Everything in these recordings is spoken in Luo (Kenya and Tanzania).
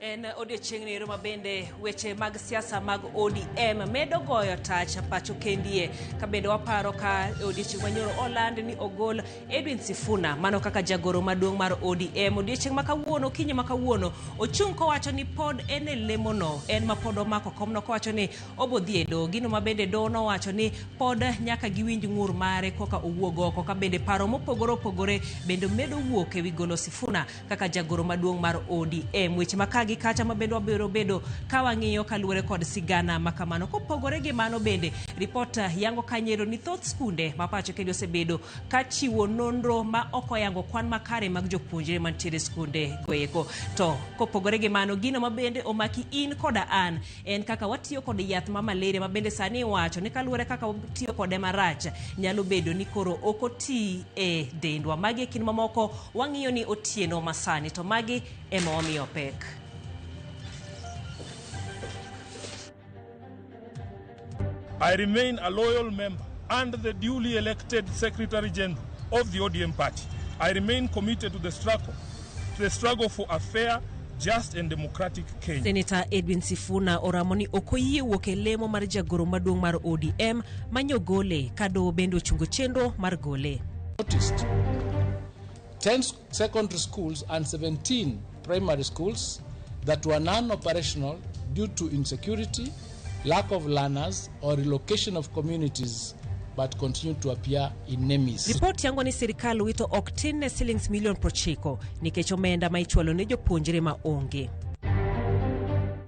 En odiochieng' ni roma bende weche mag siasa mag ODM medo goyo tach pacho kendie ka bende waparo ka odiochieng' manyoro oland ni ogol Edwin Sifuna mano kaka jagoro maduong' mar ODM. Odiochieng' makawuono kinyi makawuono ochung' kowacho ni pod en e lemono en ma pod omako komno kowacho ni obodhi e do gino ma bende do no wacho ni pod nyaka giwinj ng'ur mare koka owuog oko ka bende paro mopogore bende medo wuok ewi golo Sifuna kaka jagoro maduong' mar ODM. Weche makagi kacha mabendo wabiro bedo ka wang'iyo kaluwore kod sigana makamano. Kopogore gi mano bende ripota yango kanyero ni thoth skunde mapacho kendo osebedo ka chiwo nonro ma okoyango kwan makare mag jopuonjre mantiere skunde goeko. To kopogore gi mano gino mabende omaki in koda an en kaka watiyo kod yath ma malaria mabende sani wacho ni kaluwore kaka watiyo kode marach nyalo bedo ni koro okoti e dendwa. Magi kin mamoko wang'iyo ni otieno masani to magi ema wamiyo pek. I remain a loyal member and the duly elected Secretary General of the ODM party. I remain committed to the struggle for a fair, just and democratic Kenya. Senator Edwin Sifuna oramoni okoyie wuok e lemo mar jagoro maduong' mar ODM manyogole kado bendo chungo chenro mar gole. Noticed 10 secondary schools and 17 primary schools that were non-operational due to insecurity, lack of learners or relocation of communities but continue to appear in NEMIS. Report yango ni serikal wito oktin ne shillings milion 90 nikech omenda ma ichwalo ne jopuonjre ma onge.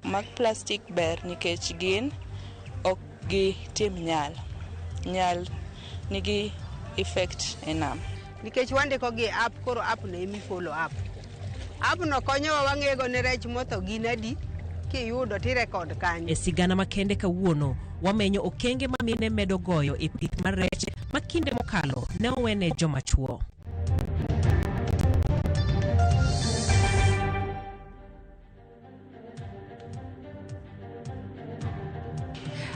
Mag plastic ber nikech gin ok gi tim nyal nigi effect enam. Nikech wande ko gi app koro app no emi follow up. App no konyowa wang'ego ne rech motho ginadi kiyudo ti record kanyo. E sigana makende kawuono wamenyo okenge ma mine medo goyo e pith mar rech makinde mokalo ne owene joma chuo.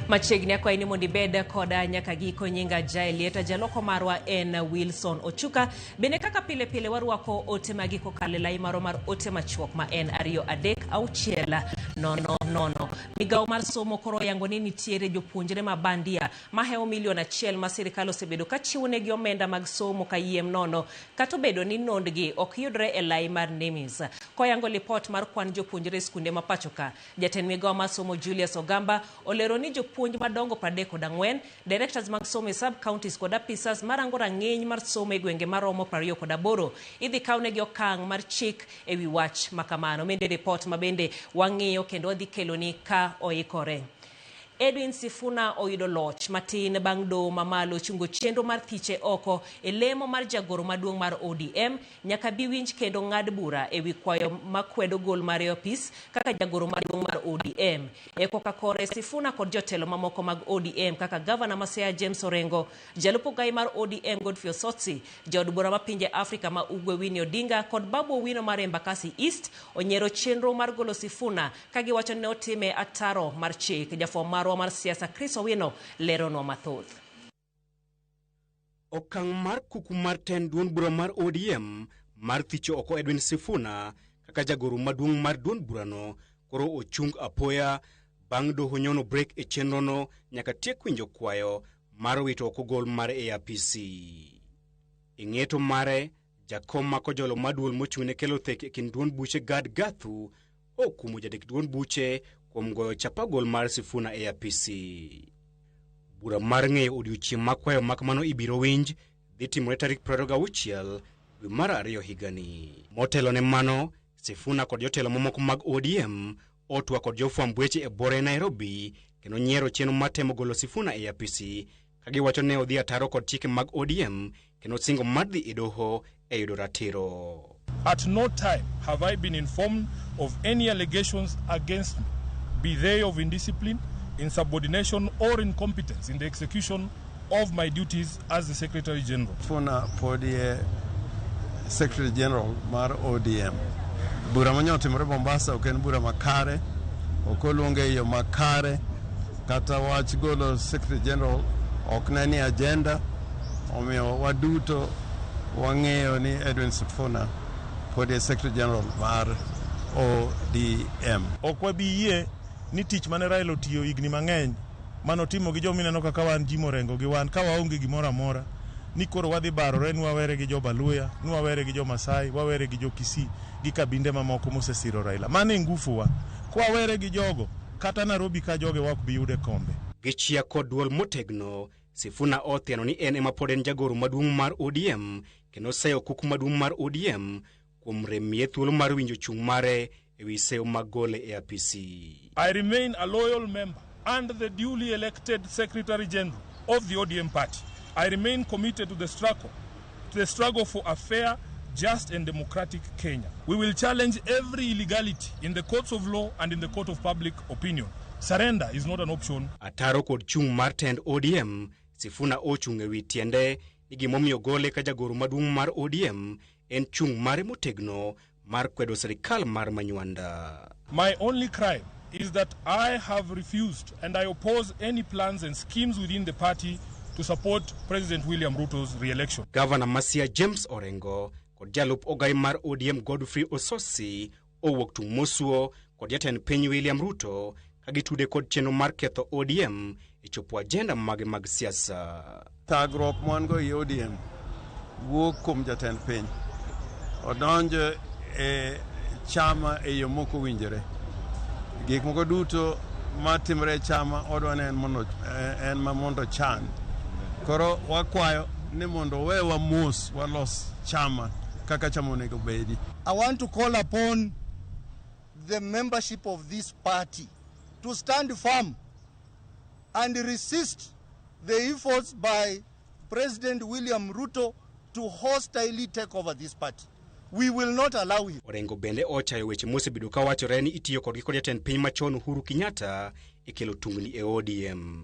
Machiegni akwayi ni mondo ibed koda nyaka giko nyinga Jaelieta jaloko marwa en Wilson Ochuka. Bende kaka pile warwako ote magiko kale lai maro mar ote machuok ma en 2-3-6-0-0. Migawo mar somo koro yango ni nitiere jopuonjre ma bandia ma hewo milion 1 ma sirikal osebedo ka chiwo negi omenda mag somo ka yiem nono kato bedo ni nondgi ok yudre e lai mar NEMIS. Koyango report mar kwan jopuonjre skunde ma pachoka, jatend migawo mar somo Julius Ogamba olero ni jopuonj madongo 34 directors mag somo sub counties kod apisas marango rang'eny mar somo e gwenge maromo 28 idhi kawnegi okang' mar chik ewi wach makamano. Mende report mabende wang'iyo kendo wadhi keloni ka oikore. Edwin Sifuna oyudo loch matin bang' doho mamalo chungo chenro mar thiche oko e lemo mar jagoro maduong' mar ODM nyaka biwinj kendo ng'ad bura ewi kwayo makwedo gol mar opis kaka jagoro maduong' mar ODM. Koka kore Sifuna kod jotelo mamoko mag ODM kaka Governor Masea James Orengo, jalupo gai mar ODM Godfrey Osotsi, jaod bura mapinje Afrika ma Ugwe Winnie Odinga kod Babu Owino mar Embakasi East onyero chenro mar golo Sifuna kagiwacho ne otime ataro mar chik. Jafwamb mar siasa Chris Owino lerono mathoth. Okang' mar kuku mar ten duond bura mar ODM mar thicho oko Edwin Sifuna kaka jagoro maduong' mar duond burano koro ochung apoya bang' doho nyono break e chenrono nyaka tiek winjo kwayo mar wito oko gol mar APC. Ing'eto mare jakom mako jolo maduol mochung'ne kelo thek e kind duond buche Gad Gathu okumo jadek duond buche kuom goyo chapa gol mar Sifuna APC. Bura mar ng'eyo odiochieng' makwayo makamano ibiro winj dhi timore tarik 26 dwe mar 2 higani. Motelo ne mano, Sifuna kod jotelo mamoko mag ODM otwa kod jofwamb weche e bore Nairobi kendo nyiero chenro matemo golo Sifuna APC kagiwacho ne odhi ataro kod chike mag ODM kendo singo madhi e doho e yudo ratiro. At no time have I been informed of any allegations against me, be they of indiscipline, insubordination or incompetence in the execution of my duties as the Secretary General. Funa podie Secretary General mar ODM. Bura manyotimore Mombasa ok en bura makare, ok oluonge yo makare, kata wach golo Secretary General ok ne ni agenda, omiyo waduto wang'eyo ni Edwin Sifuna podie Secretary General mar ODM. Ok wabiyie ni tich mane Raila otiyo higni mang'eny manotimo gi jomineno kaka wan ji morengo gi wan ka waonge gimoro amora ni koro wadhi barore ni wawere gi jo Baluya, ni wawere gi jo Masai, wawere gi jo Kisii gi kabinde mamoko mosesiro Raila. Mano e ngufuwa. Kwawere gi jogo kata Nairobi ka joge wak bi yude kombe. Gichia kod duol motegno, Sifuna othiano ni en ema pod en jagoro maduong' mar ODM kendo seyo kuku maduong' mar ODM kuom remie thuolo mar winjo chung' mare ewi seyo magole e apisi. I remain a loyal member and the duly elected Secretary General of the ODM party. I remain committed to the struggle for a fair, just and democratic Kenya. We will challenge every illegality in the courts of law and in the court of public opinion. Surrender is not an option. Ataro kod chung' mar tend ODM, Sifuna ochung' ewi tiende ni gimomiyo gole ka jagoro maduong' mar ODM en chung' mare motegno mar kwedo serikal mar Manywanda. My only crime is that I have refused and I oppose any plans and schemes within the party to support President William Ruto's re-election. Governor Masia James Orengo kod jalup ogai mar ODM Godfrey Ososi owuok tung' mosuo kod jatend piny William Ruto kagitude kod chenro mar ketho ODM e chopo agenda mage mag siasa. Thagruok mwango i ODM wuok kuom jatend piny odonjo e chama e yo moko winjore. Gik moko duto matimre chama odwane en mamondo chan. Koro wakwayo ni mondo wewa mos walos chama kaka chama onego bedi. I want to call upon the membership of this party to stand firm and resist the efforts by President William Ruto to hostilely take over this party. We will not allow him. Orengo bende ochayo weche mosebedo ka wachore ni itiyo kodgi kod jatend piny machon Uhuru Kenyatta e kelo tungni e ODM.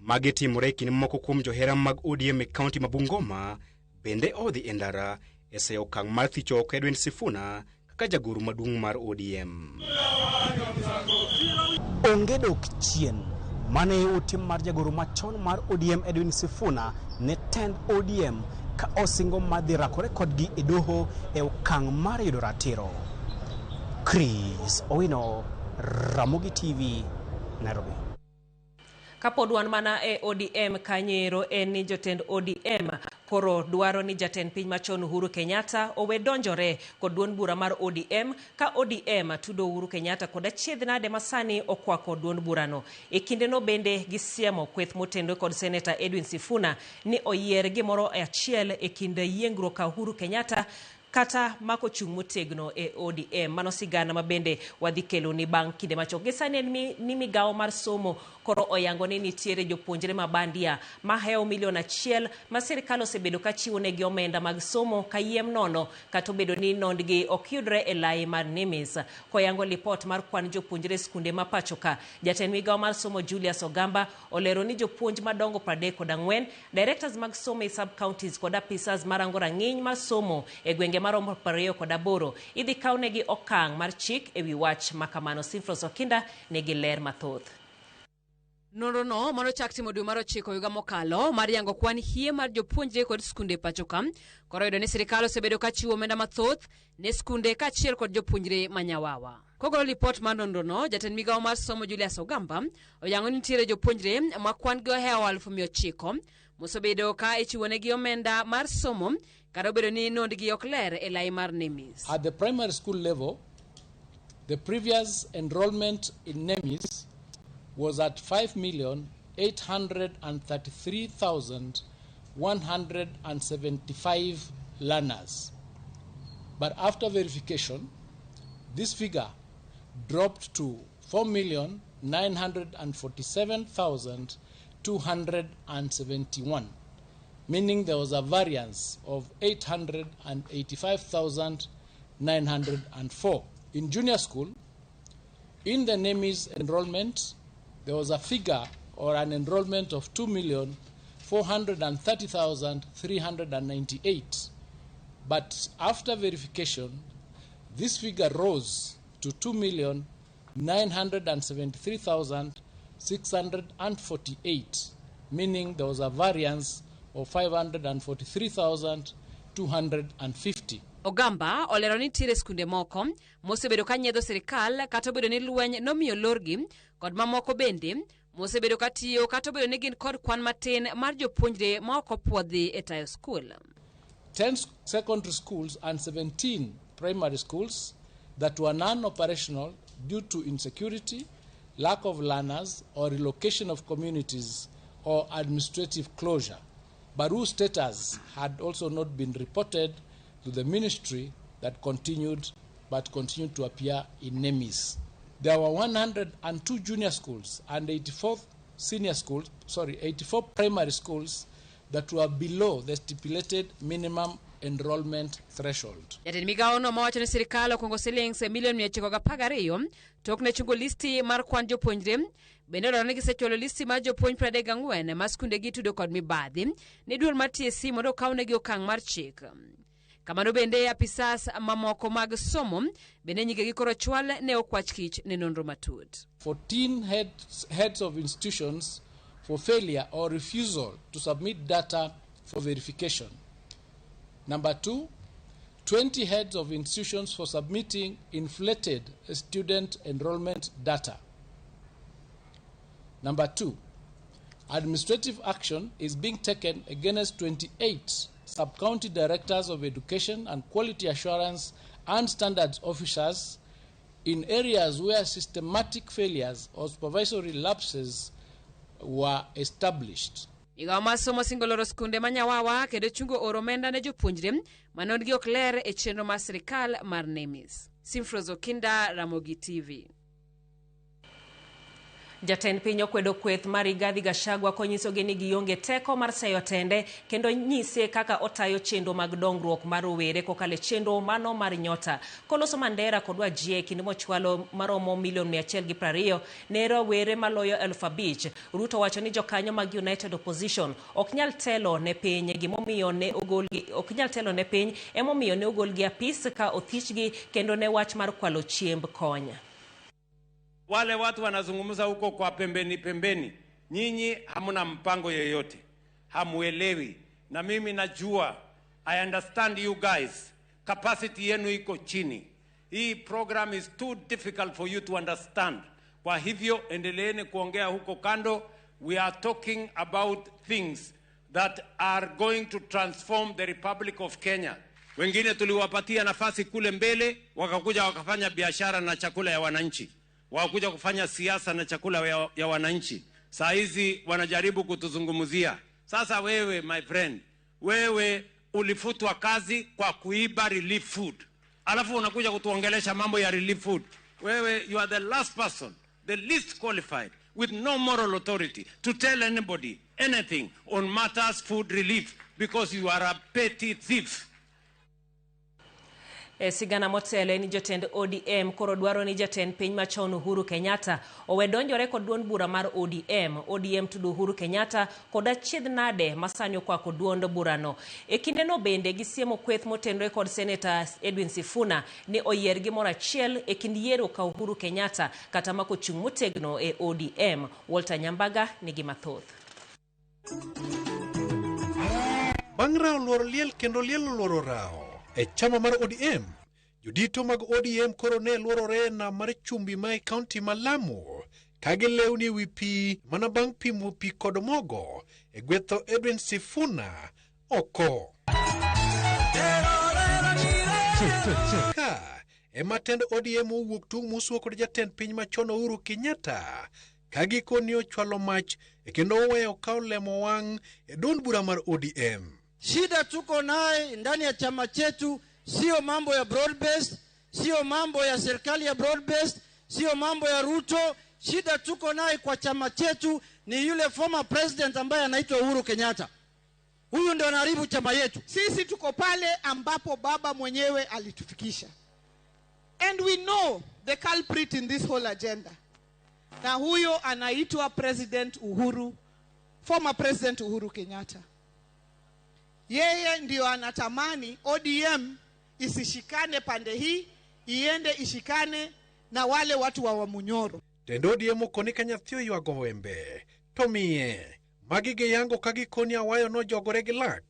Mage timore kinde moko kuom johera mag ODM e kaunti ma Bungoma bende odhi e ndara e seyo okang' mar thicho oko Edwin Sifuna kaka jagoro maduong' mar ODM. Onge dok chien mane utim mar jagoro machon mar ODM Edwin Sifuna ne tend ODM ka osingo madhi rakore kodgi e doho e okang' mar yudo ratiro. Chris Owino, Ramogi TV, Nairobi. Kapod wan mana e ODM kanyero en ni jotend ODM koro dwaro ni jatend piny machon Uhuru Kenyatta owe donjore kod duond bura mar ODM ka ODM tudo Uhuru Kenyatta kod achiedhnade masani okwako duond burano. E kinde no bende gisiemo kweth motendo kod Senator Edwin Sifuna ni oyier gimoro achiel e kinde yiengruok ka Uhuru Kenyatta kata mako chung' motegno e ODM. Mano sigana mabende wadhi kelo ni bang' kinde machok. Gisani ni migawo mar somo koro oyango ni nitiere jopuonjre mabandia maheo $1 million ma sirikal osebedo ka chiwo negi omenda mag somo kayiem nono kata obedo ni nondgi ok yudre e lai mar NEMIS. Koyango lipot mar kwan jopuonjre skunde ma pachoka, jatend migawo mar somo Julius Ogamba olero ni jopuonj madongo 34, directors mag somo e sub counties kod apisas marango rang'iny mar somo e gwenge maromo 28 idhi kawnegi okang' mar chik ewi wach makamano. Sinfros Okinda negi ler mathoth. Nonro no manochak timo dwe mar 9 higa mokalo mar yango kwan hie mar jopuonjre kod skunde pachoka koro yudo ni sirikal osebedo ka chiwo omenda mathoth ne skunde kaachiel kod jopuonjre manyawawa. Kogolo lipot mar nonro no, jatend migawo mar somo Julius Ogamba oyango ni nitiere jopuonjre ma kwan gi oheo 900 mosebedo ka ichiwo negi omenda mar somo kata obedo ni nondgi ok ler e lai mar NEMIS. At the primary school level, the previous enrollment in NEMIS was at 5,833,175 learners. But after verification, this figure dropped to 4,947,271, meaning there was a variance of 885,904. In junior school, in the NEMIS enrollment, there was a figure or an enrollment of 2,430,398. But after verification, this figure rose to 2,973,648, meaning there was a variance of 543,250. Ogamba olero ni tire skunde moko mosebedo ka nyiedho sirikal kata obedo ni lweny nomiyo lorgi kod mamoko bende mosebedo ka tiyo kata obedo ni gin kod kwan matin mar jopuonjre ma ok opuodhi e tayo skul. 10 secondary schools and 17 primary schools that were non-operational due to insecurity, lack of learners, or relocation of communities or administrative closure, but whose status had also not been reported to the ministry that continued to appear in NEMIS. There were 102 junior schools and 84 primary schools that were below the stipulated minimum enrollment threshold. Jatend migao no mawacho ni sirikal okungo silings milion 912 tok ne chungo listi mar kwan jopuonjre. Bende olero ni gisechulo listi mar jopuonj 34 ma skunde gi tudo kod mibadhi ni duol mar TSC mondo okawnegi okang' mar chik. Kamano bende apisas mamoko mag somo bende nyigegi koro chwal ne okwach kich ne nonro matut. 14 heads of institutions for failure or refusal to submit data for verification. Number 2, 20 heads of institutions for submitting inflated student enrollment data. Number 2, administrative action is being taken against 28 sub-county directors of education and quality assurance and standards officers in areas where systematic failures or supervisory lapses were established. Migao mar somo singoloro skunde manyawawa kendo chungo oro omenda ne jopuonjre manodgi ok ler e chenro mar sirikal mar NEMIS. Simfrozo Kinda, Ramogi TV. Jatend piny okwedo kweth mar Rigathi Gachagua konyisogi ni gionge teko mar seyo tende kendo nyise kaka otayo chenro mag dongruok mar rowere kokale chenro mano mar Nyota. Koloso Mandera kodwa jie kinde mochwalo maromo milion 120 ne rowere maloyo 5,000. Ruto wacho ni jokanyo mag United Opposition ok nyal telo ne piny gimomiyo ne ogolgi apis ka othichgi kendo ne wach mar kwalo chiemb konya. Wale watu wanazungumza huko kwa pembeni, nyinyi hamuna mpango yoyote, hamuelewi. Na mimi najua, I understand you guys, capacity yenu iko chini. Hii program is too difficult for you to understand. Kwa hivyo endeleeni kuongea huko kando. We are talking about things that are going to transform the Republic of Kenya. Wengine tuliwapatia nafasi kule mbele, wakakuja wakafanya biashara na chakula ya wananchi. Wakuja kufanya siasa na chakula ya wananchi. Saa hizi wanajaribu kutuzungumzia. Sasa wewe, my friend, wewe ulifutwa kazi kwa kuiba relief food. Alafu unakuja kutuongelesha mambo ya relief food. Wewe, you are the last person, the least qualified, with no moral authority to tell anybody anything on matters food relief because you are a petty thief. Sigana motele ni jotend ODM koro dwaro ni jatend piny machon Uhuru Kenyatta owe donjore kod duond bura mar ODM tudo Uhuru Kenyatta kod achiedh nade masanyo kwako duond burano. E kinde no bende gisiemo kweth motenore kod Senator Edwin Sifuna ni oyier gimoro achiel e kind yiero ka Uhuru Kenyatta kata mako chung' motegno e ODM. Walter Nyambaga nigi mathoth. Bangrao luoro liel kendo liel luoro rao. E chama mar ODM, judito mag ODM koro ne luorore na mar chumbi mae kaunti ma Lamu, kagi lewni wi pi mana bang' pimo pi kod mogo e gwetho Edwin Sifuna oko. Ka ema tend ODM owuok tung' musuo kod jatend piny machon Uhuru Kenyatta, kagi koni ochwalo mach e kendo oweyo kaw lemo wang' e duond bura mar ODM. Shida tuko naye ndani ya chama chetu sio mambo ya broad based, sio mambo ya serikali ya broad based, sio mambo ya Ruto. Shida tuko naye kwa chama chetu ni yule former president ambaye anaitwa Uhuru Kenyatta. Huyu ndio anaharibu chama yetu. Sisi tuko pale ambapo baba mwenyewe alitufikisha. And we know the culprit in this whole agenda. Na huyo anaitwa President Uhuru, former President Uhuru Kenyatta. Yeye ndio anatamani ODM isishikane pande hii, iende ishikane na wale watu wa Wamunyoro. Tendo ODM okoni kanyathio yuago wembe. Tomie, magige yango kagi koni awayo no jogore gi lak.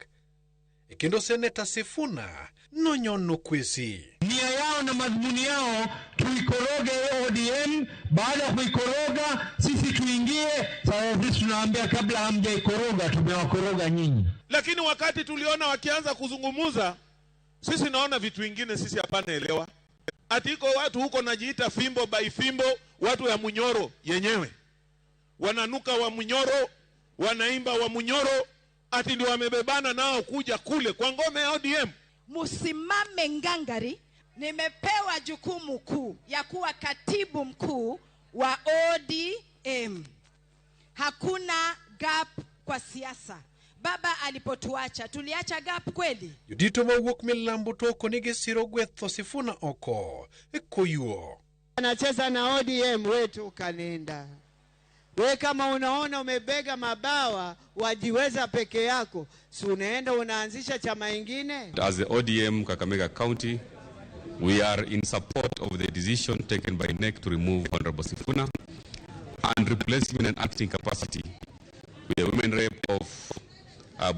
kendo Seneta Sifuna nonyono kwesi. Nia yao na madhumuni yao tuikoroge ODM, baada ya kuikoroga sisi tuingie. Sasa sisi tunaambia kabla hamjaikoroga tumewakoroga nyinyi. Lakini wakati tuliona wakianza kuzungumuza, sisi naona vitu vingine sisi hapana elewa. Atiko watu huko najiita fimbo by fimbo, watu ya Munyoro yenyewe. Wananuka wa Munyoro, wanaimba wa Munyoro, ati ndio wamebebana nao kuja kule kwa ngome ya ODM. Musimame ngangari. Nimepewa jukumu kuu ya kuwa katibu mkuu wa ODM. Hakuna gap kwa siasa. Baba alipotuacha, tuliacha gap kweli? Judito mawuok milambo toko nige siro gwetho Sifuna oko koyuo. Anacheza na ODM wetu kanenda. We kama unaona umebega mabawa wajiweza peke yako, si unaenda unaanzisha chama ingine? As the ODM Kakamega County, we are in support of the decision taken by NEC to remove Honorable Sifuna and replace him in an acting capacity with the women rep of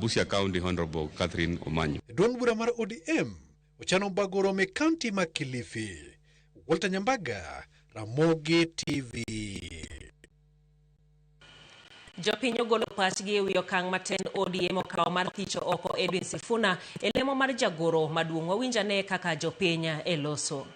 Busia County, Honorable Catherine Omanyo. Duond bura mar ODM ochano bagoro me county ma Kilifi. Walter Nyambaga, Ramogi TV. Jopinyo golo pachgi e wi okang' matend ODM okawo mar thicho oko Edwin Sifuna e lemo mar jagoro maduong'. Wawinjane kaka jopiny e loso.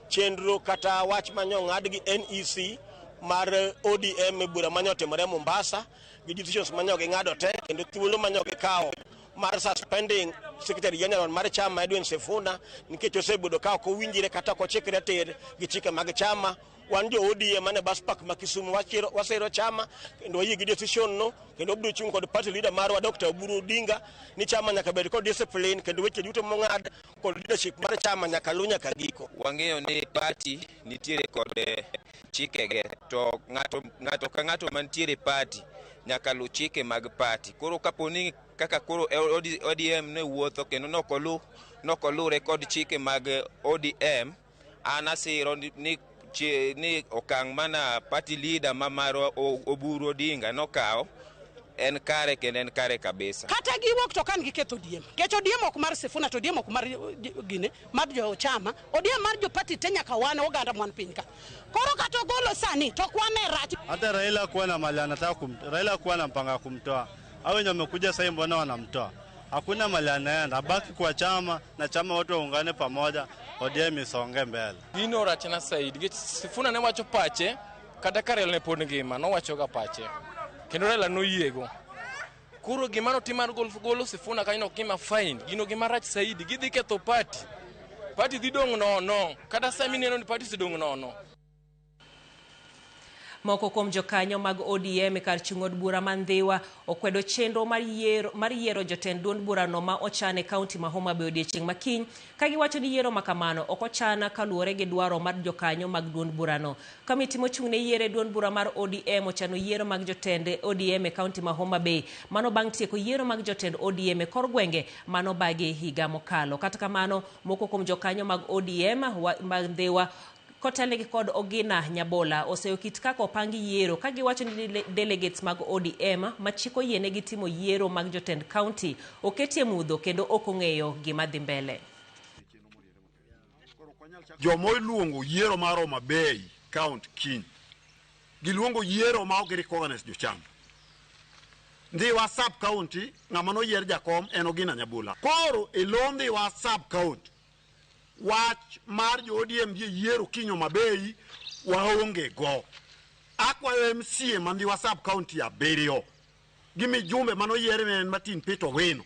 Chenro kata wach manyong'ad gi NEC mar ODM bura manyotimore Mombasa gi decisions manyogi ng'ado te kendo thuolo manyogi kawo mar suspending Secretary General mar chama Edwin Sifuna nikech osebedo ka ok owinjire kata ok ochikre tir gi chike mag chama. Wan jo ODM mane Baspak ma Kisumu wasero chama kendo yigi decision no kendo obiro chung kod party leader marwa Dr. Oburu Odinga ni chama nyaka bed kod discipline kendo weche duto mong'ad kod leadership mar chama nyaka lu nyaka giko. Wang'eyo ni party nitiere kod chikege to ng'ato ka ng'ato mantiere party nyaka lu chike mag party. Koro kaponi kaka koro ODM ne wuotho kendo nokolure kod chike mag ODM, anasiro ni okang' mana party leader mamaro Oburu Odinga nokawo en kare kendo en kare kabisa. Kata giwuok to kan giketho ODM. Kech ODM ok mar Sifuna to ODM ok mar gine mar jo chama. ODM mar jo party te nyaka wan oganda mwan piny ka. Koro kata golo sani to kwane rach. Hata Raila kuwa na mali anataka Raila kuwa na mpanga kumtoa. Hao wenye wamekuja sasa mbona wanamtoa? Hakuna mali anaenda, abaki kwa chama na chama watu waungane pamoja, ODM isonge mbele. Dino rachna Said, Sifuna ne wacho pache, kata Karel ne pod ngima, no wacho ga pache. Kendo Raila no yiego. Kuro gimano timar golo Sifuna kanyo kima fine, gino gima rach Said, gidhi ketho party. Party dhi dong no, kata sami neno ni party sidong no. Moko kuom jokanyo mag ODM kar chung od bura Mandhiwa okwedo chenro mar yiero jotend duond burano ma ochan e kaunti ma Homa Bay odiechieng' makiny, ka giwacho ni yiero makamano ok ochan kaluwore gi dwaro mar jokanyo mag duond burano. Komiti mochung' ne yiero duond bura mar ODM ochano yiero mag jotend ODM e kaunti ma Homa Bay, mano bang' tieko yiero mag jotend ODM e kor gwenge mano bagi higa mokalo. Kata kamano, moko kuom jokanyo mag ODM Mandhiwa kotelegi kod Ogina Nyabola oseyo kit kaka opangi yiero ka giwacho ni delegates mag ODM machiko yienegi timo yiero mag jotend county oketie mudho kendo ok ong'eyo gima dhi mbele. Jomo iluongo yiero mar Homa Bay county kiny giluongo yiero ma ok recognize jochama. Ndhiwa sub county ng'ama noyier jakom en Ogina Nyabola. Koro Ndhiwa sub county wach mar jo ODM yiero kiny Homa Bay waonge go. Akwayo MCA Mandhiwa sub county abiriyo gi mijumbe manoyiere en Martin Peter Weno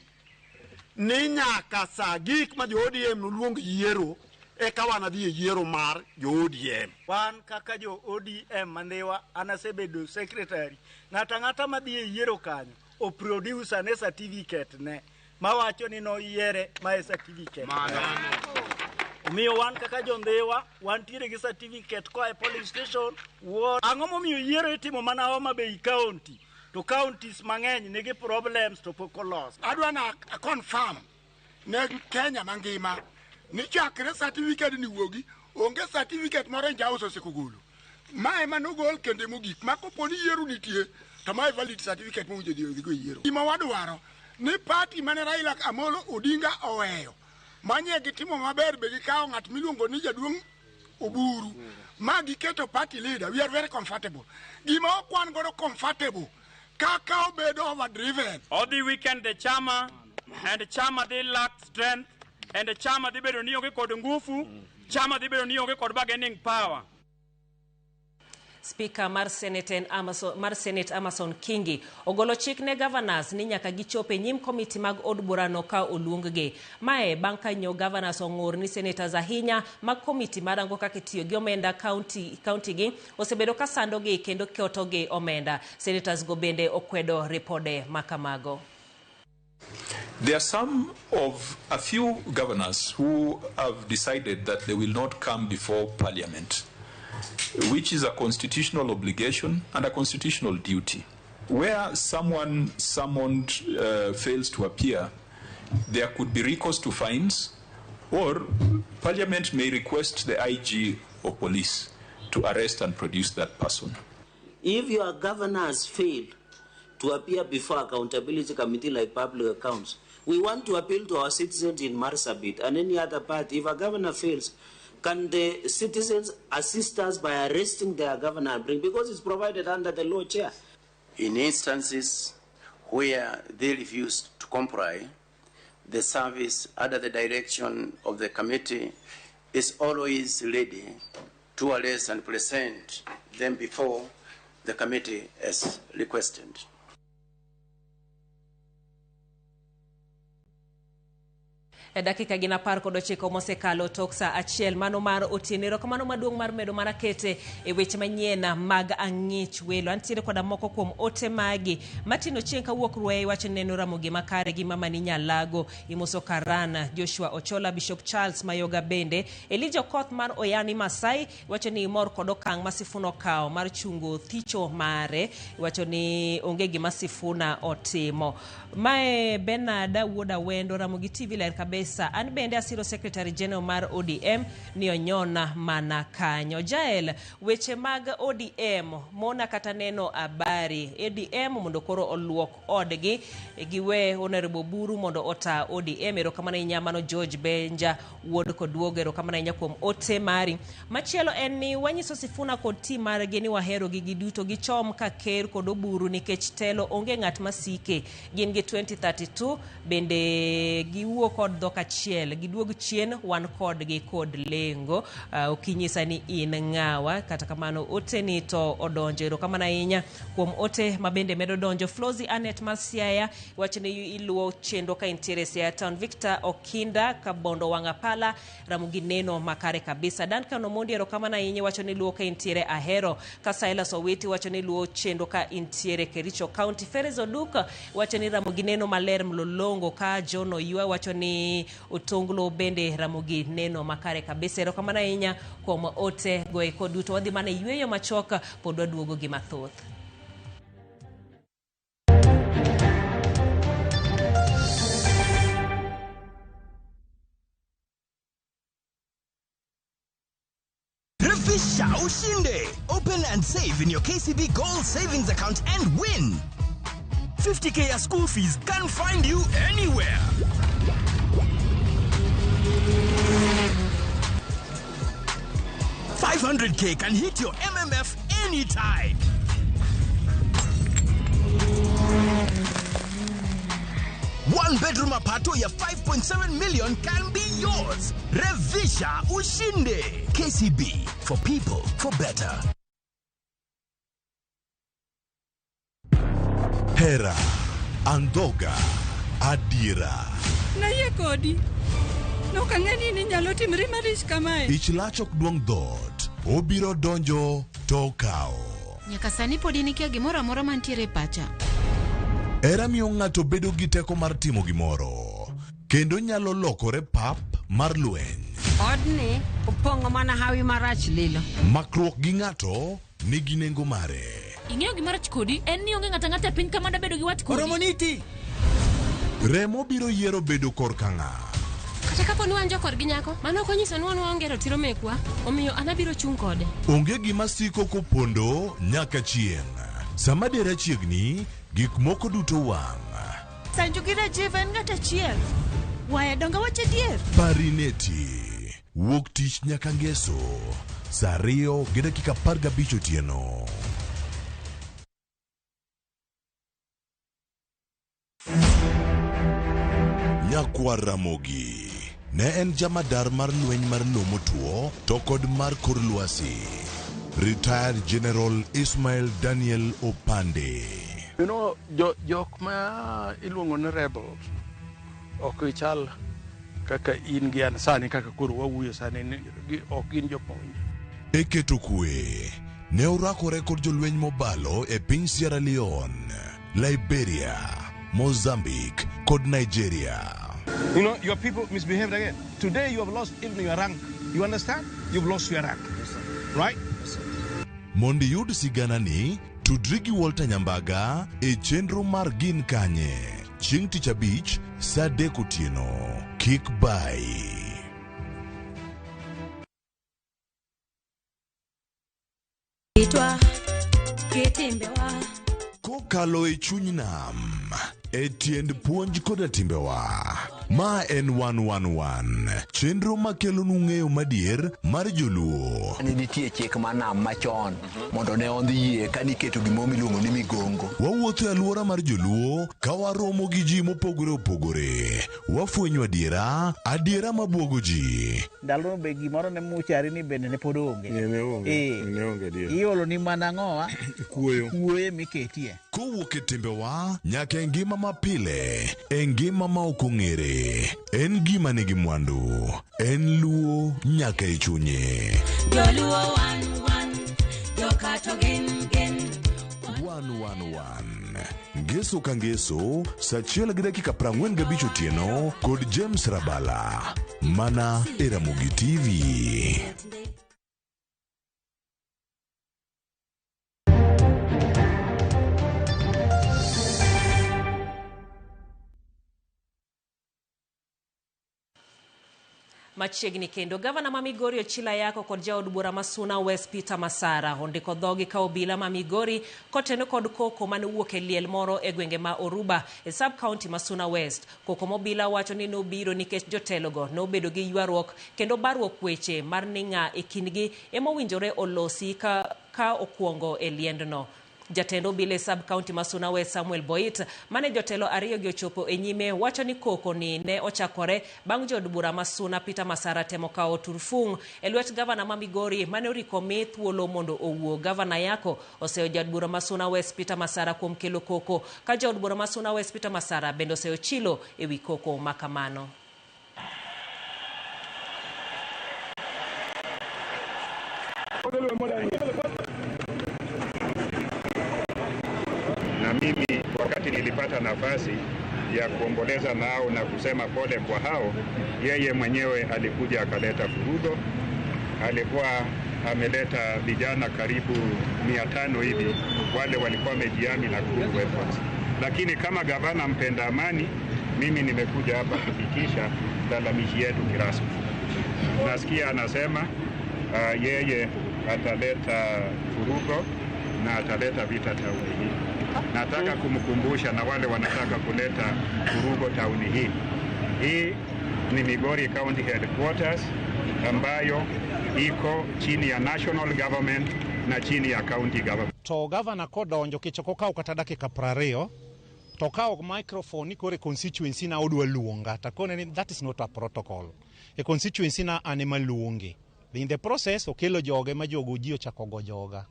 ni nyaka saa gik ma jo ODM noluong yiero eka wan adhi e yiero mar jo ODM. Wan kaka jo ODM Mandhiwa anasebedo secretary ng'ata madhi e yiero kanyo o produce ane certificate ne mawacho ni no yiere mae certificate. Omiyo wan kaka jo Ndhiwa wan tiere gi certificate ko e polling station ward. Ang'o momiyo yiero itimo mana Homa Bay county to counties mang'eny nigi problems to pok olos. Adwa na confirm ne Kenya mangima ni chakre certificate ni wuogi onge certificate moro njauso sikugulu. Mae manogol kende mogik ma koponi yiero nitie to mae valid certificate mo je dio go yiero. Gima wadwaro ni party mane Raila Amolo Odinga oweyo manye gitimo maber be gikawo ng'at miluongo ni Jaduong' Oburu ma giketo party leader. We are very comfortable. Gima okwan godo comfortable kaka obedo overdriven. All the weekend the chama and the chama they lack strength and the chama they bedo niyo kod nguvu chama they bedo niyo kod bargaining power. Speaker mar Senate Amason Kingi ogolo chik ne governors ni nyaka gichope nyim komiti mag od burano ka oluonggi. Mae bang' kanyo governors ong'ur ni senators ahinya mag komiti marango kaka tiyo gi omenda county gi osebedo ka sandogi kendo keotogi omenda. Senators go bende okwedo ripode makamago. There are a few governors who have decided that they will not come before Parliament, which is a constitutional obligation and a constitutional duty. Where someone summoned fails to appear, there could be recourse to fines, or Parliament may request the IG or police to arrest and produce that person. If your governors fail to appear before accountability committee like public accounts, we want to appeal to our citizens in Marsabit and any other part. If a governor fails, can the citizens assist us by arresting their governor and bring, because it's provided under the law, Chair? In instances where they refuse to comply, the service under the direction of the committee is always ready to arrest and present them before the committee as requested. Dakika gina par kod 9 mosekalo tok sa achiel mano mar otieno. Erokamano maduong' mar medo mana kete e weche manyien mag ang'ich welo. Antiere koda moko kuom ote magi. Martin Ochieng kawuok Ruai wacho neno Ramogi Makare gi Mama ni Nyalago, Imoso Karan, Joshua Ochola, Bishop Charles Mayoga bende. Elijah Okoth mar Oyani Masai wacho ni mor kod okang' ma Sifuna okawo mar chungo thicho mare, wacho ni onge gima Sifuna otimo. Mae Bernard Wuoda Wendo, Ramogi TV ler kabisa. An bende asiro Secretary General mar ODM ni onyona mana kanyo. Jael weche mag ODM mona kata neno habari ODM mondo koro oluok odgi giwe Honorable Buru mondo ota ODM. Erokamano inyamano George Benja wuod koduogo. Erokamano inya kuom ote mari. Machielo en ni wanyiso Sifuna kod team mar gini wahero gi giduto gichom ka ker kod Oburu nikech telo onge ng'at masike. Gin gi 2032 bende giwuok kod dhok achiel giduog chien wan kod gi kod lengo. Okinyisa ni in ng'awa. Kata kamano ote ni to odonjo. Erokamano ahinya kuom ote mabende medo donjo. Flozi Anet Masiaya wacho ni iluo chendo ka intiere Siaya Town. Victor Okinda Kabondo Wangapala Ramogi neno makare kabisa. Duncan Omondi erokamano ahinya wacho ni luo ka intiere Ahero. Kasaila Sowiti wacho ni luo chendo ka intiere Kericho County. Ferez Oduka wacho ni Ramogi neno maler mlolongo. Ka John Oyua wacho ni Otonglo bende Ramogi neno makare kabisa. Erokamano ahinya kuom ote goeko duto. Wadhi mana yweyo machoka pod waduogo gi mathoth. Revisha ushinde. Open and save in your KCB Gold Savings account and win. 50K school fees can find you anywhere. 500K can hit your MMF anytime. One bedroom apato ya 5.7 million can be yours. Revisha ushinde. KCB, for people, for better. Hera, Andoga, Adira. Na ye kodi. No kangeni ni nyalo timre marish kamae. Ich lach ok duong' dhoot. Obiro donjo to kao. Nyaka sani podi nikia gimoro amora mantiere pacha. Hera miyo ng'ato bedo gi teko mar timo gimoro. Kendo nyalo lokore pap mar lweny. Odni opong'o mana hawi marach lilo. Makruok gi ng'ato nigi nengo mare. Ing'eyo gimarach kodi en ni onge ng'ata piny kama dabedo gi wat kodi. Oromoniti. Remo biro yiero bedo korka ng'a. Kata kapo ni wan jokor gi nyako, mano konyiso ni wan waonge ratiro mekwa, omiyo an abiro chung' kode. Onge gima siko kopondo nyaka chieng'. Sama dera chiegni, gik moko duto wang'. Sanjukira jiven ngata chiel. Waya donga wache dier. Parineti. Wuok tich nyaka ngeso. Saa 2:15 otieno. Nyakwar Ramogi ne en jamadar mar lweny mar lomo tuo to kod mar kor lwasi. Retired General Ismail Daniel Opande. You know, jok ma iluongo ni rebels ok ichal kaka in gi an sani kaka koro wawuoyo sani ok gin jopuonj. Eketo kwe ne orakore kod jolweny mobalo e piny Sierra Leone, Liberia, Mozambique kod Nigeria. You know, your people misbehaved again. Today you have lost even your rank. You understand? You've lost your rank. Yes, right? Yes, Mondi yud sigana ni tudrigi Walter Nyambaga e chenro mar Gin Kanye. Chieng' Tich Abich, saa 3 otieno. Kik bai. Kokalo e chuny nam, e tiend puonj koda timbewa. Ma en 111, chenro makelo nung'eyo madier mar joluo. Nitie chik manam machon, mondo ne ondhie kaniketo gimomi luongo ni migongo. Wawuotho e alwora mar joluo, ka waromo gi ji mopogore opogore. Wafwenyo adiera mabwogo ji. Ndalo be gimoro ne muchari ni bende ne pod onge. Ne onge dier. Iolo ni mana ng'owa, kuoye miketie. Kowuok e timbewa, nyaka e ngima mapile, e ngima ma ok ong'ere. En gima nigi mwandu, en luo nyaka e chunye. Joluo 111, jokato gin. 111, ngeso ka ngeso, saa 1:45 otieno, kod James Rabala, mana e Ramogi TV. Machiegni kendo gavana ma Migori Ochila Yako kod jaod bura ma Suna West Peter Masara ondiko dhogi ka obila ma Migori koteno kod koko mane wuok e liel moro e gwenge ma Oruba e sub county ma Suna West. Koko mobila wacho ni nobiro nikech jotelogo nobedo gi ywaruok kendo barruok weche mar ninga e kindgi emowinjore olosi ka okuongo e liendno. Jatendo bile sub county ma Suna West Samuel Boit mane jotelo ariyo gi ochopo e nyime wacho ni koko ni ne ochakore bang' jod bura ma Suna Peter Masara temo kawo turfung e lwet gavana ma Migori mane oriko mi thuolo mondo owuo. Gavana Yako oseo jod bura ma Suna West Peter Masara kuom kelo koko ka jod bura ma Suna West Peter Masara bendo oseo chilo e wi koko makamano. Na mimi wakati nilipata nafasi ya kuomboleza nao na kusema pole kwa hao, yeye mwenyewe alikuja akaleta furugo. Alikuwa ameleta vijana karibu 500 hivi, wale walikuwa wamejiami na cool weapons. Lakini kama gavana mpenda amani, mimi nimekuja hapa kufikisha lalamishi yetu kirasmi. Nasikia anasema yeye ataleta furugo na ataleta vita tauni hii. Nataka kumkumbusha na wale wanataka kuleta furugo tauni hii. Hii ni Migori County Headquarters ambayo iko chini ya national government na chini ya county government. To governor kodonjo kichoko kao kata dakika 20 to kao microphone kore constituency na odwa luonga takone ni that is not a protocol. A constituency na anema luonge. In the process okelo joge ma jogo ji ochako go joga.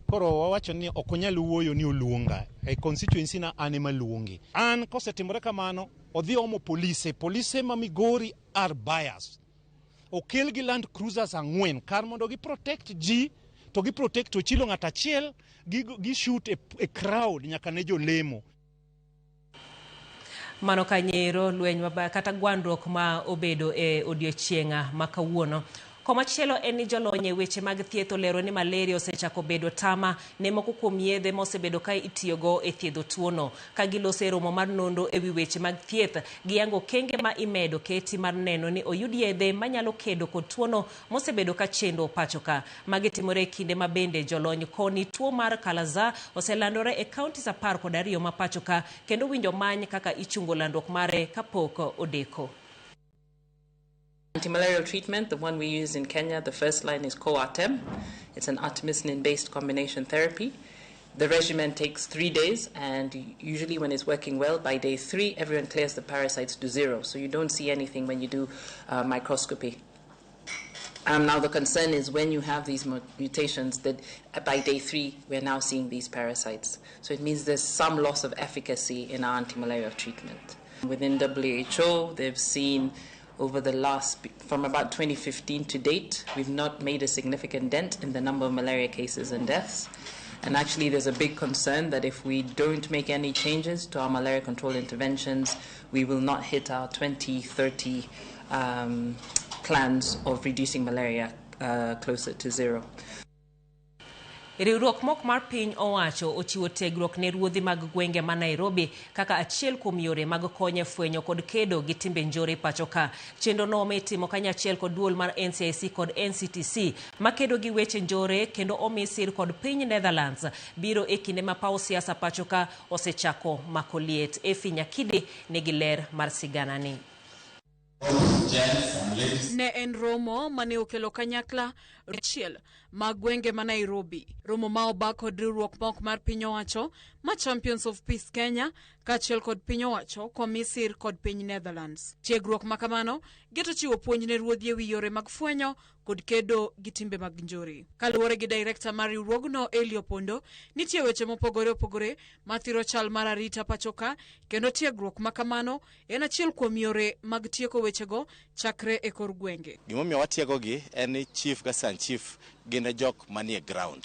Koro wawacho ni okonyal wuoyo ni oluonga e constituency na anema luongi. An kosetimore kamano odhi omo police ma Migori are biased. Okel gi land cruisers 4 kar mondo gi protect ji to gi protect Ochilo ng'at achiel gi shoot a crowd nyaka ne jolemo. Mano kanyero lweny kata gwandruok ma obedo e odiochienga ma kawuono Komachielo en ni jolony e weche mag thieth olero ni malaria osechako bedo tama ne moko kuom yedhe mosebedo ka itiyogo e thiedho tuono. Ka giloso e romo mar nondo e wi weche mag thieth, giyango kenge ma imedo keti mar neno ni oyud yedhe manyalo kedo kod tuono mosebedo ka chendo pacho ka. Magi timore e kinde ma bende jolony koni tuo mar Kala-Azar oselandore e kauntis 12 ma pacho ka, kendo winjo many kaka ichungo landruok mare kapok odeko. Antimalarial treatment, the one we use in Kenya, the first line is Coartem. It's an artemisinin-based combination therapy. The regimen takes 3 days, and usually when it's working well, by day 3, everyone clears the parasites to 0. So you don't see anything when you do microscopy. Now the concern is when you have these mutations that by day 3, we're now seeing these parasites. So it means there's some loss of efficacy in our antimalarial treatment. Within WHO, they've seen over the from about 2015 to date, we've not made a significant dent in the number of malaria cases and deaths. And actually, there's a big concern that if we don't make any changes to our malaria control interventions, we will not hit our 2030 plans of reducing malaria closer to 0. Riwruok mok mar piny owacho ochiwo tegruok ne ruodhi mag gwenge ma Nairobi kaka achiel kuom yore mag konyo fwenyo kod kedo gi timbe njore pacho ka. Chenro no ometimo kanyachiel kod duol mar NCIC kod NCTC makedo gi weche njore, kendo omi sir kod piny Netherlands biro e kinde ma paw siasa pacho ka osechako mako liet. Efi Nyakidi nigi ler mar sigana ni. Ne en romo mane okelo kanyakla achiel mag gwenge ma Nairobi. Romo ma oba kod riwruok mok mar piny owacho ma Champions of Peace Kenya kaachiel kod piny owacho komisir kod piny Netherlands. Tiegruok makamano geto chiwo puonj ne ruodhi ewi yore mag fwenyo kod kedo gi timbe mag njore. Kaluwore gi director mar riwruogno Elio Pondo, nitie weche mopogore opogore mathiro chal mar arita pachoka, kendo tiegruok makamano en achiel kuom yore mag tieko wechego chakre e kor gwenge. Gimomiyo watiego gi en ni chief ga san chief gin jok manie ground,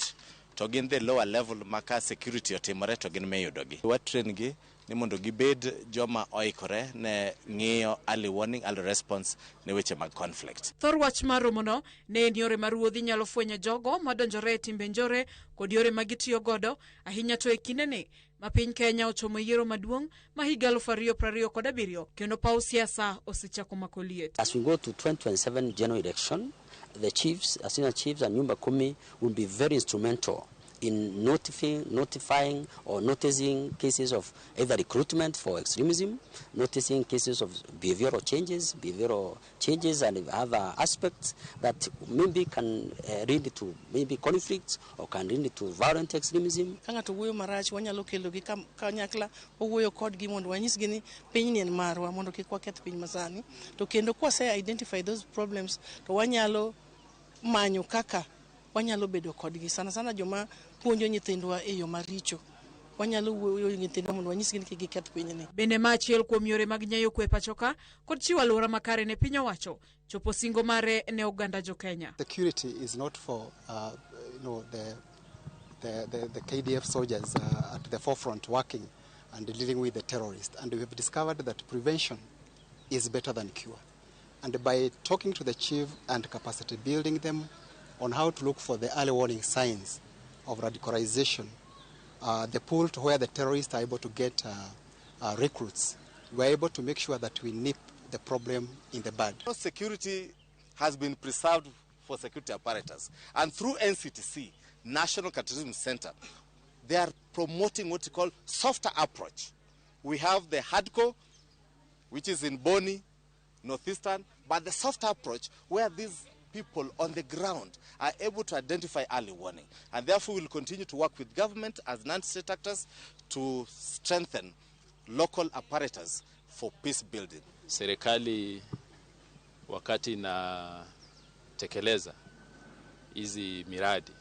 to gin the lower level maka security otimore to gin meyudogi. Watrain gi ni mondo gibed joma oikore ne ng'iyo early warning, early response ne weche mag conflict. Thor wach mar romono ne en yore mar ruodhi nyalo fwenyo jogo madonjore e timbe njore kod yore magitiyo godo ahinya to e kindeni ma piny Kenya ochomo yiero maduong' ma higa 2027 kendo paw siasa osechako mako liet. As we go to 2027 general election, the chiefs, senior chiefs and Nyumba Kumi will be very instrumental in notifying or noticing cases of either recruitment for extremism, noticing cases of behavioral changes and other aspects that maybe can lead to maybe conflicts or can lead to violent extremism. Kanga to wuoyo marach wanyalo kelo gi kanyakla owuoyo kodgi mondo wanyisgi ni piny ni en marwa mondo kik waketh piny masani, to kendo kwase identify those problems to wanyalo manyo kaka wanyalo bedo kodgi sana joma puonjo nyithindwa e yo maricho. Wanyalo wuoyo nyithindwa mondo wanyisgi ni kik giketh pinyni. Bende ma achiel kuom yore mag nyayo kwe pachoka kod chiwo alwora makare ne piny owacho chopo singo mare ne oganda jo Kenya. Security is not for the KDF soldiers at the forefront working and dealing with the terrorists, and we have discovered that prevention is better than cure. And by talking to the chief and capacity building them on how to look for the early warning signs of radicalization, the pool to where the terrorists are able to get recruits, we're able to make sure that we nip the problem in the bud. Security has been preserved for security apparatus, and through NCTC, National Counterterrorism Center, they are promoting what we call softer approach. We have the hardcore, which is in Boni, Northeastern, but the softer approach where these people on the ground are able to identify early warning. And therefore we'll continue to work with government as non-state actors to strengthen local apparatus for peace building. Serikali wakati inatekeleza hizi miradi,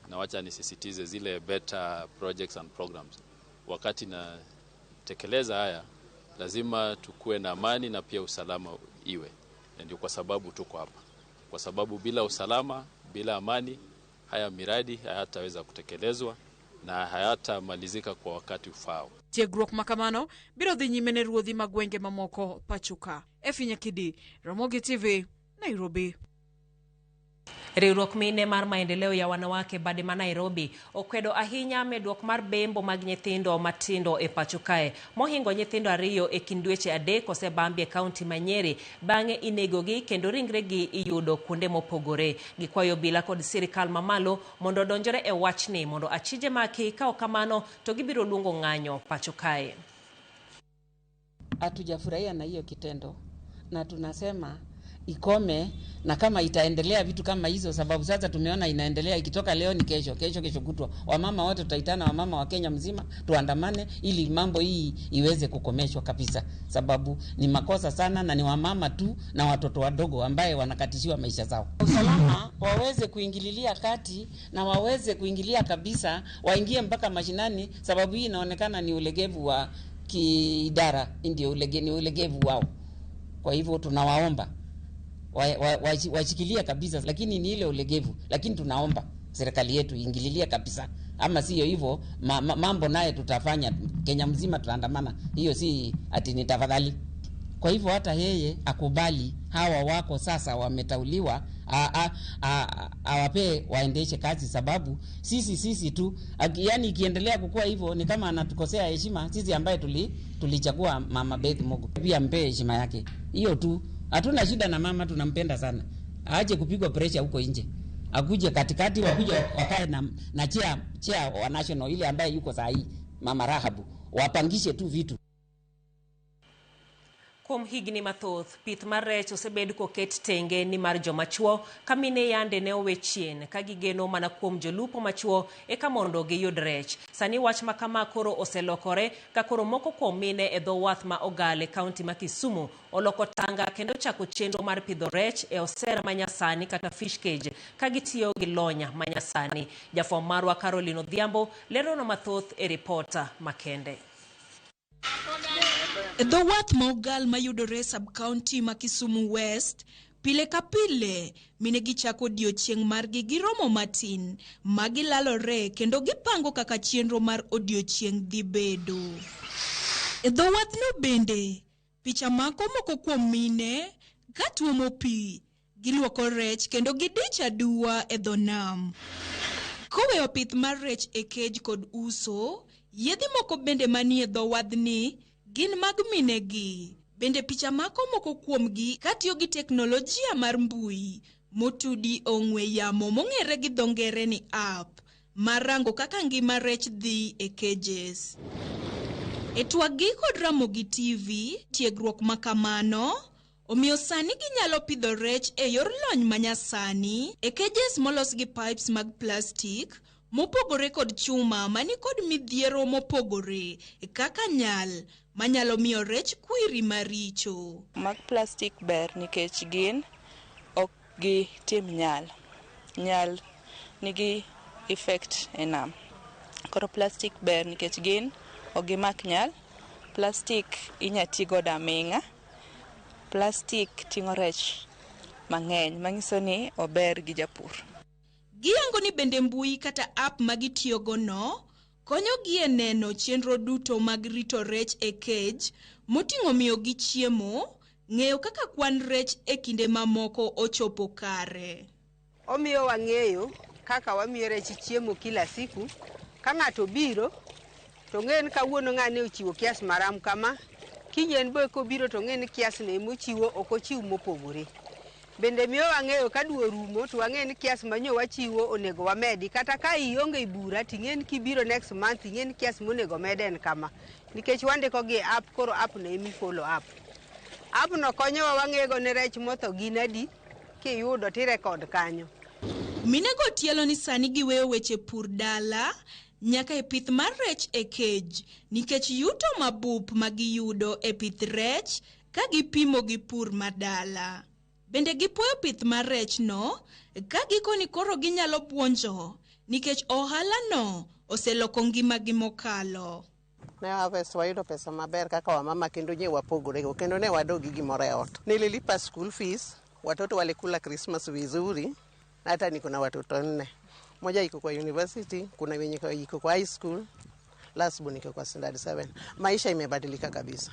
na wacha nisisitize zile better projects and programs, wakati inatekeleza haya lazima tukue na amani na pia usalama iwe. Ndio kwa sababu tuko hapa. Kwa sababu bila usalama, bila amani, haya miradi hayataweza kutekelezwa na hayatamalizika kwa wakati ufao. Tiegruok makamano biro dhi nyime ne ruodhi magwenge mamoko pachuka. Efi Nyakidi, Ramogi TV, Nairobi. Riwruok mine mar maendeleo ya wanawake bade ma Nairobi okwedo ahinya medruok mar bembo mag nyithindo matindo e pacho kae. Mohingo nyithindo 2 e kind dweche 3 osebambi e kaunti ma Nyeri bang'e inegogi kendo ringregi iyudo kuonde mopogore. Gikwayo obila kod sirikal mamalo mondo donjore e wachni mondo achije maki ka kamano to gibiro luongo ng'anyo pacho kae. Hatujafurahia na hiyo kitendo na tunasema ikome, na kama itaendelea vitu kama hizo, sababu sasa tumeona inaendelea, ikitoka leo ni kesho kutwa. Wamama wote tutaitana, wamama wa Kenya mzima tuandamane ili mambo hii iweze kukomeshwa kabisa, sababu ni makosa sana na ni wamama tu na watoto wadogo ambaye wanakatishiwa maisha zao. Usalama waweze kuingililia kati na waweze kuingilia kabisa, waingie mpaka mashinani, sababu hii inaonekana ni ulegevu wa kiidara, ndio ulegevu wao. Kwa hivyo tunawaomba washikilia kabisa, lakini ni ile ulegevu, lakini tunaomba serikali yetu iingililie kabisa, ama sio hivyo mambo naye tutafanya Kenya mzima tutaandamana. Hiyo si ati ni tafadhali. Kwa hivyo hata yeye akubali hawa wako sasa wametauliwa, awape waendeshe kazi, sababu sisi tu yani ikiendelea kukua hivyo ni kama anatukosea heshima sisi ambaye tulichagua Mama Beth Mugo. Pia mpe heshima yake. Hiyo tu. Hatuna shida na mama, tunampenda sana. Aache kupigwa pressure huko nje. Akuje katikati, wakuje wakae na chair wa national ile ambaye yuko saa hii, Mama Rahabu. Wapangishe tu vitu. Kuom higni mathoth, pith mar rech osebed koket tenge ni mar jomachuo kamine yande ne owe chien ka gigeno mana kuom jolupo machuo eka mondo giyud rech. Sani wach makama koro oselokore ka koro moko kuom mine e dho wath ma Ogale kaunti ma Kisumu oloko tanga kendo chako chenro mar pidho rech e osera manyasani kata fish cage ka gitiyo gi lonya manyasani. Jafwamb marwa Caroline Odhiambo lerono mathoth e ripota makende. Dho wath ma Ogal mayudore sub-county ma Kisumu West, pile ka pile mine gichako odiochieng' margi gi romo matin ma gilalore kendo gipango kaka chenro mar odiochieng' dhi bedo. E dho wathno bende, picha mako moko kuom mine ka tuomo pi, giluoko rech kendo gidich aduwa e dho nam. Koweyo pith mar rech e cage kod uso, yedhi moko bende manie dho wadhni gin mag minegi. Bende picha mako moko kuomgi katiyo gi teknolojia mar mbui motudi ong'we yamo mong'ere gi dho ngere ni app marango kaka ngima rech dhi e cages. E twagi kod Ramogi TV, tiegruok makamano omiyo sani ginyalo pidho rech e yor lony manyasani e cages molos gi pipes mag plastic mopogore kod chuma mani kod midhiero mopogore kaka nyal manyalo miyo rech kwiri maricho. Mag plastic ber nikech gin ok gi tim nyal. Nyal nigi effect e nam. Koro plastic ber nikech gin ok gimak nyal. Plastic inyati godo aming'a. Plastic ting'o rech mang'eny manyiso ni ober gi japur. Giyango ni bende mbui kata app magitiyogo no konyogi e neno chenro duto mag rito rech e cage, moting'o miyo gi chiemo, ng'eyo kaka kwan rech e kinde mamoko ochopo kare. Omiyo wang'eyo kaka wamiyo rech chiemo kila siku. Ka ng'ato biro to ng'en kawuono ng'ane ochiwo kias maram kama, kinyen boy kobiro to ng'en kias ne mochiwo ok ochiw mopogore. Bende miyo wang'eyo ka dwe rumo to wang'en kias manyo wachiwo onego wamedi, kata ka ionge bura ting'en kibiro next month ting'en kias monego meden kama, nikech wandiko gi app. Koro app no emi follow up. App no konyowa wang'ego ne rech motho gin adi, kiyudo tirekod kanyo. Minego tielo ni sani giweyo weche pur dala nyaka e pith mar rech e cage, nikech yuto mabup magiyudo e pith rech ka gipimo gi pur madala. Bende gipuoyo pith mar rech no ka gikoni koro ginyalo buonjo nikech ohala no oseloko ngima gi mokalo. Ne harvest wayudo pesa maber kaka wamama kendo nye wapogore go kendo ne wadogi gimoro e ot. Nililipa school fees, watoto walikula Christmas vizuri, na hata niko na watoto 4. Moja iko kwa university, kuna wenye iko kwa high school, last born iko kwa standard 7. Maisha imebadilika kabisa.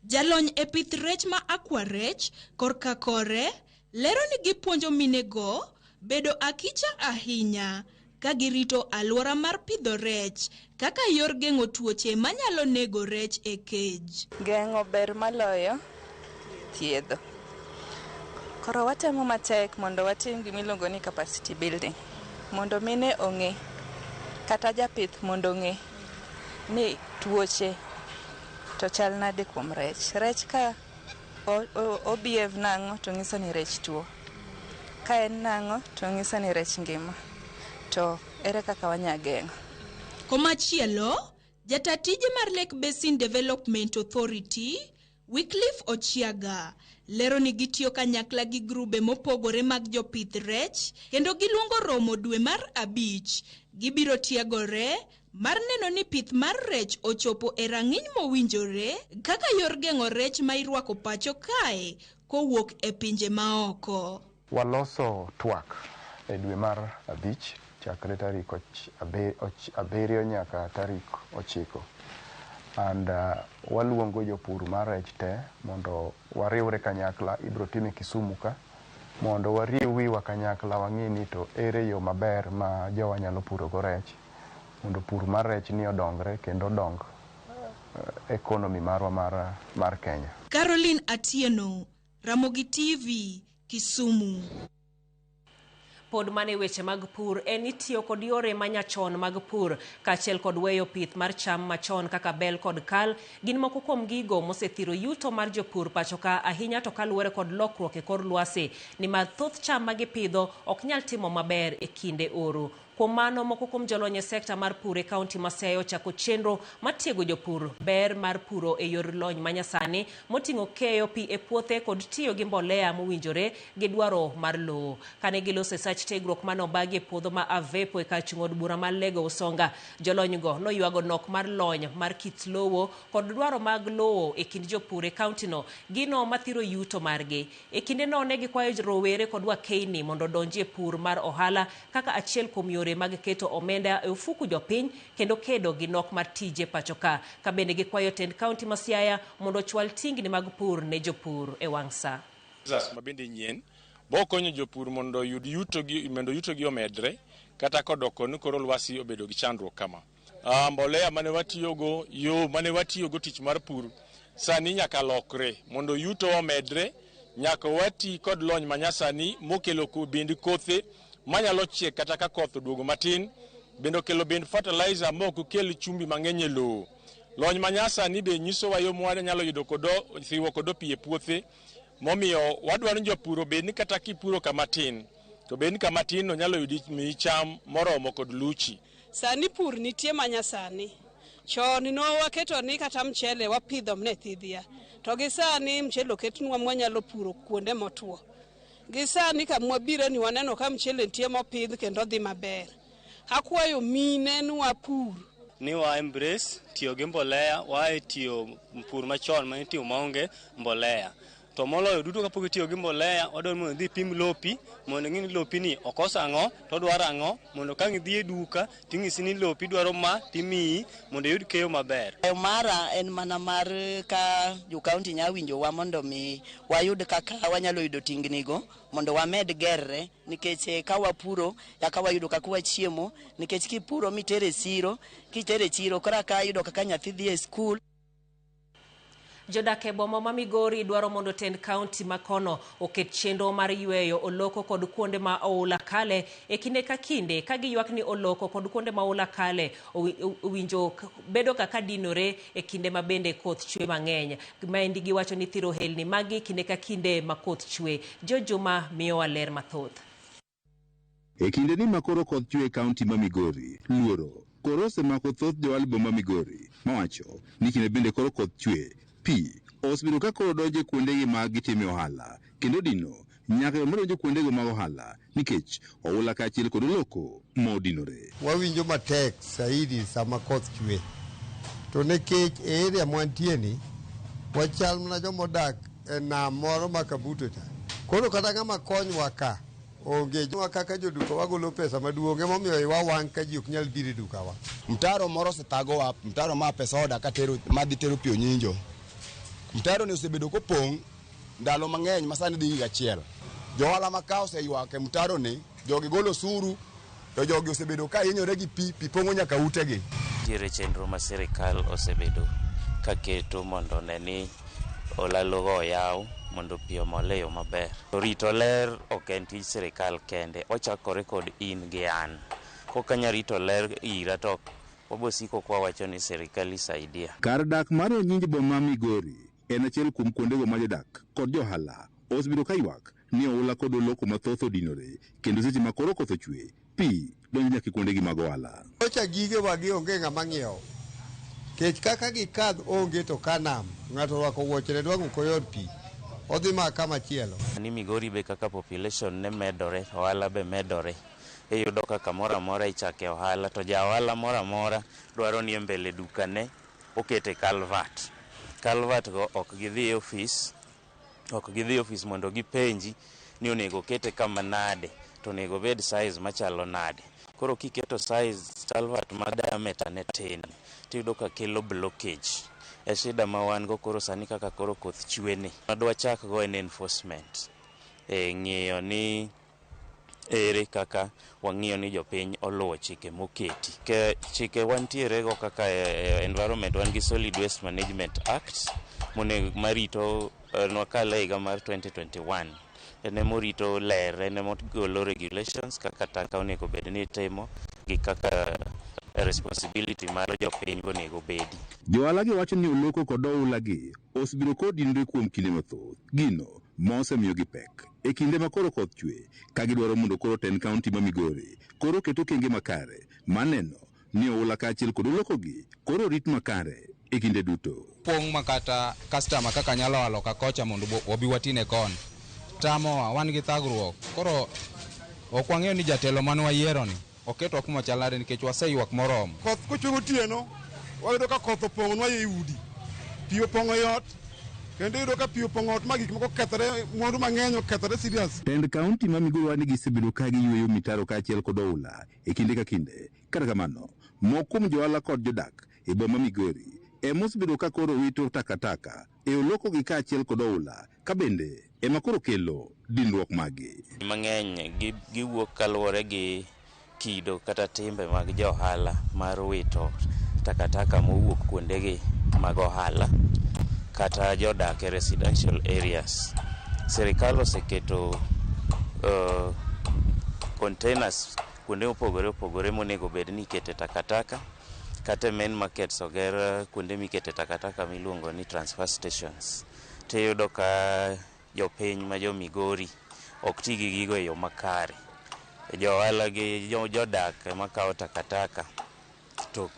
Jalony e pith rech ma Aqua Rech korka kore lero ni gipuonjo minego bedo akicha ahinya ka girito alwora mar pidho rech kaka yor geng'o tuoche manyalo nego rech e cage. Geng'o ber maloyo thiedho. Koro watemo matek mondo watim gimiluongo ni capacity building, mondo mine ong'e kata japith mondo ong'e ni tuoche to chal nade kuom rech. Rech ka obiev nang'o to ng'iso ni rech tuo, ka en nang'o to ng'iso ni rech ngima, to ere kaka wanya geng'o. Komachielo, jata tije mar Lake Basin Development Authority Wycliffe Ochiaga lero ni gitiyo kanyakla gi grube mopogore mag jopith rech kendo giluongo romo dwe mar 5. Gibiro tiegore mar neno ni pith mar rech ochopo e rang'iny mowinjore kaka yor geng'o rech ma irwako pacho kae kowuok e pinje maoko. Waloso twak e dwe mar 5 chakre tarik 7 nyaka tarik 9. And waluongo jopur mar rech te mondo wariwre kanyakla. Ibro time Kisumu ka mondo wariwiwa kanyakla wang'e ni to ere yo maber ma jowa nyalo puro go rech mondo pur mar rech ni odongre kendo dong economy marwa mar Kenya. Caroline Atieno, Ramogi TV, Kisumu. Pod mane weche mag pur en itiyo kod yore manyachon mag pur kaachiel kod weyo pith mar cham machon kaka bel kod kal gin moko kuom gigo mosethiro yuto mar jopur pachoka ahinya to kaluwore kod lokruok e kor lwasi ni mathoth cham magipidho ok nyal timo maber e kinde oro. Kuom mano, moko kuom jolony e sekta mar pur e kaunti ma Siaya chako chenro matiego jopur ber mar puro e yor lony manyasani moting'o keyo pi e puothe kod tiyo gi mbolea mowinjore gi dwaro mar lowo. Kane giloso e sach tiegruok manobagi e puodho ma Avepo e kar chung' od bura mar Lego Usonga, jolonygo noywago nok mar lony mar kit lowo kod dwaro mag lowo e kind jopur e kauntino, gino mathiro yuto margi. E kindeno ne gikwayo rowere kod wakeini mondo odonji e pur mar ohala kaka achiel kuom yore mag keto omenda e ofuku jopiny kendo kedo gi nok mar tije pachoka. Ka bende gikwayo tend kaunti ma Siaya mondo chwal tingni mag pur ne jopur e wang' sa. Mabende nyien bo konyo jopur mondo yud yuto gi omedre kata kodoko ni koro lwasi obedo gi chandruok kama. Mbolea mane watiyogo tich mar pur sani nyaka lokre mondo yuto omedre, nyaka wati kod lony manyasani mokelo bindi kothe manyalo chiek kata ka koth oduogo matin, bendo kelo bind fertilizer moko kel chumbi mang'eny e lowo. Lony manyasani be nyisowa yo mwanyalo yudo thiwo kodo pi e puothe, momiyo wadwaro jopur obed ni kata kipuro kama tin to bed ni kama tin no nyalo yudi cham moromo kod luchi. Sani pur nitie manyasani. Chon no waketo ni kata mchele wapidho mne thidhia, to gi sani mchele oketnwa mwanyalo puro kuonde motuo. Gisani ka mwabire ni waneno ka mchele nitie mopidh kendo dhi maber. Akwayo mine nwa pur ni wa embrace tiyo gi mbolea, wa tiyo pur machon ma itiyo maonge mbolea. To moloyo duto kapok itiyo gi mbolea, wadwaro mondo dhi pim lopi mondo ng'ini lopi ni okoso ang'o to dwaro ang'o, mondo ka ng'idhi e duka ting'isi ni lopi dwaro ma timiyi mondo yud keyo maber. Mara en mana mar ka jo kaunti nya winjowa mondo mi wayud kaka wanyalo yudo tingnigo mondo wamed gerre, nikech ka wapuro yaka wayudo kaka wachiemo, nikech kipuro mitere siro, kitere chiro kora ka yudo kaka nyathi dhi e skul. Jodak e boma ma Migori dwaro mondo tend kaunti makono oket chenro mar yweyo oloko kod kuonde ma oula kale e kinde ka kinde ka giywak ni oloko kod kuonde ma oula kale owinjo bedo kaka dinore e kinde ma bende koth chwe mang'eny. Maendi giwacho ni thiro helni magi kinde ka kinde ma koth chwe. Jojuma miyowa ler mathoth. E kinde ni makoro koth chwe e kaunti ma Migori, luoro koro osemako thoth joal boma Migori mawacho ni kinde bende koro koth chwe pi osebedo ka koro donjo kuondegi mag gitime ohala kendo dino nyaka yomedonjo kuondego mag ohala nikech oula kaachiel kod oloko modinore. Wawinjo matek saidi sama koth chwe, to nikech e area mwantie ni wachal mana jomodak e nam moro ma Kabuto cha, koro kata ng'ama konywa ka onge joma kaka joduka wagolo pesa maduong' emomiyo iwa wang' ka ji ok nyal biro e dukawa. Mtaro moro osethagowa, mtaro ma pesa oda madhi tero pi Onyinjo. Mtaro ni osebedo kopong' ndalo mang'eny masani dhi higa achiel. Johala ma ka oseywak e mtaro ni jogi golo suru, to jogi osebedo ka hinyore gi pi pong'o nyaka utegi. Tiere chenro ma sirikal osebedo kaketo mondo neni olalogo oyaw mondo pi omol e yo maber. Rito ler ok en tij sirikal kende, ochakore kod in gi an. Kokanya rito ler ira to wabosiko kwa wacho ni sirikal isaidia. Kar dak mar Onyinj boma Migori en achiel kuom kuondego ma jodak kod johala osebedo ka ywak ni oula kod oloko mathoth odinore, kendo seche ma koro koth ochwe, pi donjo nyaka kuondegi mag ohala. Ocha gige wagi onge ng'ama ng'iewo. Kech kaka gikadh onge to kanam, ng'ato rwako wuochene dwang'o koyor pi, odhi maka machielo. Ni Migori be kaka population ne medore, ohala be medore. Iyudo kaka mora mora ichake ohala, to ja ohala mora mora dwaro ni mbele dukane okete calvert. Calvert go ok gidhi e ofis mondo gipenji ni onego kete kama nade, to onego bed size machalo nade. Koro kiketo size calvert ma diameter ne tin, tiyudo ka kelo blockage. Shida ma wan go koro sani kaka koro koth chwene. Adwa chak go en enforcement. Ng'iyo ni ere kaka wang'iyo ni jopiny oluwo chike moketi. Chike wantiere go kaka environment, wan gi Solid Waste Management Act marito nwakale higa mar 2021. Ene morito ler, ene mogolo regulations kaka taka onego bed ni timo gi kaka responsibility mar jopiny onego bedi. Johala gi wacho ni oloko kod oula gi osebiro kodinre kuom kinde mathoth. Gino mosemiyo gi pek e kinde ma koro koth chwe, ka gidwaro mondo koro ten kaunti ma Migori koro keto kenge makare maneno ni oula kaachiel kod oloko gi koro rit makare e kinde duto. Pong' makata customer kaka nyalo walo ka kocha mondo obi watine kon. Tamowa, wan gi thagruok. Koro ok wang'eyo ni jatelo mane wayiero ni oketo kuma chalare nikech waseywak moromo. Koth kochwe gotieno, wayudo ka koth opong'onwa e udi. Pi opong'o yot, kendo iyudo ka pi opong'o ot ma gik moko kethore, mwandu mang'eny okethore serious. Tend kaunti ma Migori wani gisebedo ka giyweyo mitaro kaachiel kod oula e kinde ka kinde. Kata kamano, moko kuom johala kod jodak e boma Migori emosebedo ka koro wito takataka e oloko gi kaachiel kod oula, ka bende ema koro kelo dinruok magi. Mang'eny giwuok kaluwore gi kido kata timbe mag johala mar wito takataka mowuok kuondegi mag ohala kata jodak e residential areas. Sirikal oseketo containers kuonde opogore opogore monego bed ni ikete takataka, kata main markets oger kuonde mikete takataka miluongo ni transfer stations. Tiyudo ka jopiny ma jo Migori ok ti gi gigo e yo makare. Johala gi jodak makawo takataka to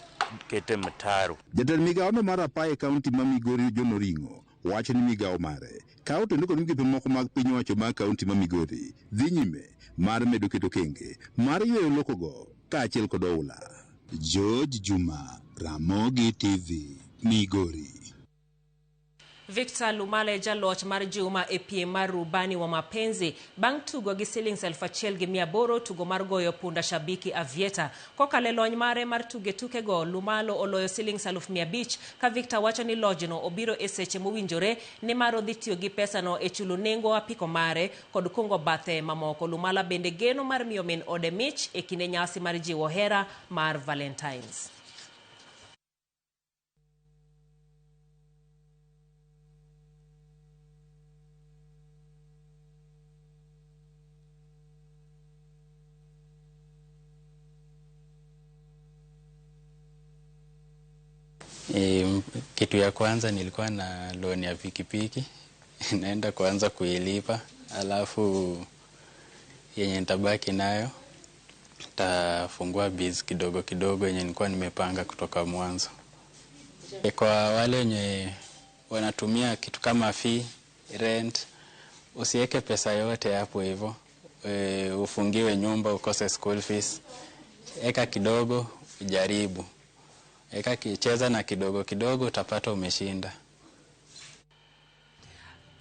kete mtaro. Jatend migawono mar Apaya e kaunti ma Migori John Oringo wacho ni migawo mare kawo tendo kod migepe moko mag piny owacho mag kaunti ma Migori dhi nyime mar medo keto kenge mar yweyo lokogo kaachiel kod oula. George Juma, Ramogi TV, Migori. Victor Lumale jaloch mar Juma e piem mar rubani wa mapenzi bang' tugo gi shillings 1,800 tugo mar goyo punda shabiki Avieta. Kokale lony mare mar tuke go, Lumalo oloyo shillings 500 ka Victor wacho ni lojno obiro e seche mowinjore ni maro dhi tiyo gi pesa no e chulo nengo apiko mare kod kungo bathe mamoko. Lumala bende geno mar miyo min ode mich e kinde nyasi mar jiwo hera mar Valentines. Kitu ya kwanza nilikuwa na loan ya pikipiki naenda kuanza kuilipa, alafu yenye nitabaki nayo tafungua biz kidogo kidogo yenye nilikuwa nimepanga kutoka mwanzo. Kwa wale wenye wanatumia kitu kama fee, rent, usiweke pesa yote hapo hivyo. Ufungiwe nyumba, ukose school fees. Eka kidogo, ujaribu. Eka kicheza na kidogo kidogo utapata umeshinda.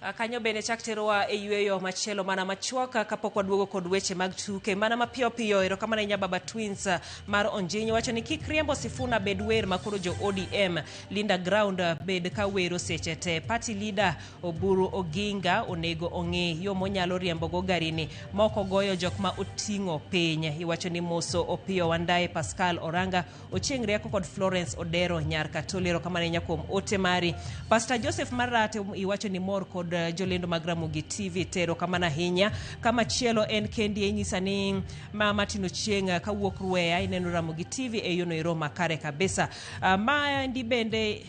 Kanyo bende chak terowa e yueyo machielo mana machwaka kapok waduogo kod weche mag tuke mana mapiyo piyo. Erokamano nya Baba Twins mar Onjinyo wacho ni kik riembo Sifuna bed wer makoro jo ODM Linda Ground bed ka wero seche te. Party leader Oburu Oginga onego ong'e yo monyalo riembo go garini moko goyo jok ma oting'o piny. Iwacho ni Moso Opiyo Wandae Pascal Oranga Ochieng Rieko kod Florence Odero nyar Katoli. Erokamano nya kuom ote mari. Pastor Joseph Marate iwacho ni mor kod jolendo mag Ramogi TV tero kamana hinya kama chielo en kendi enyisa ni Mama Tino Chieng kawuok Ruea ineno Ramogi TV e yono iroma kare kabisa. Ma ndi bende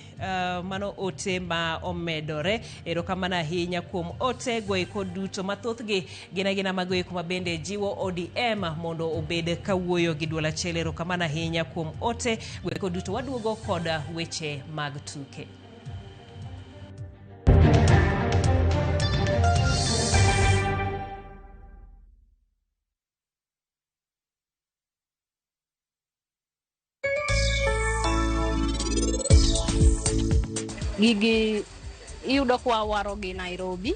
mano ote ma omedore. Erokamana hinya kuom ote goeko duto mathothgi gina magoeko mabende jiwo ODM mondo obed kawuoyo gi dwol achiel. Erokamana hinya kuom ote goeko duto. Waduogo kod weche mag tuke. Gigi iyudo kwa waro gi Nairobi,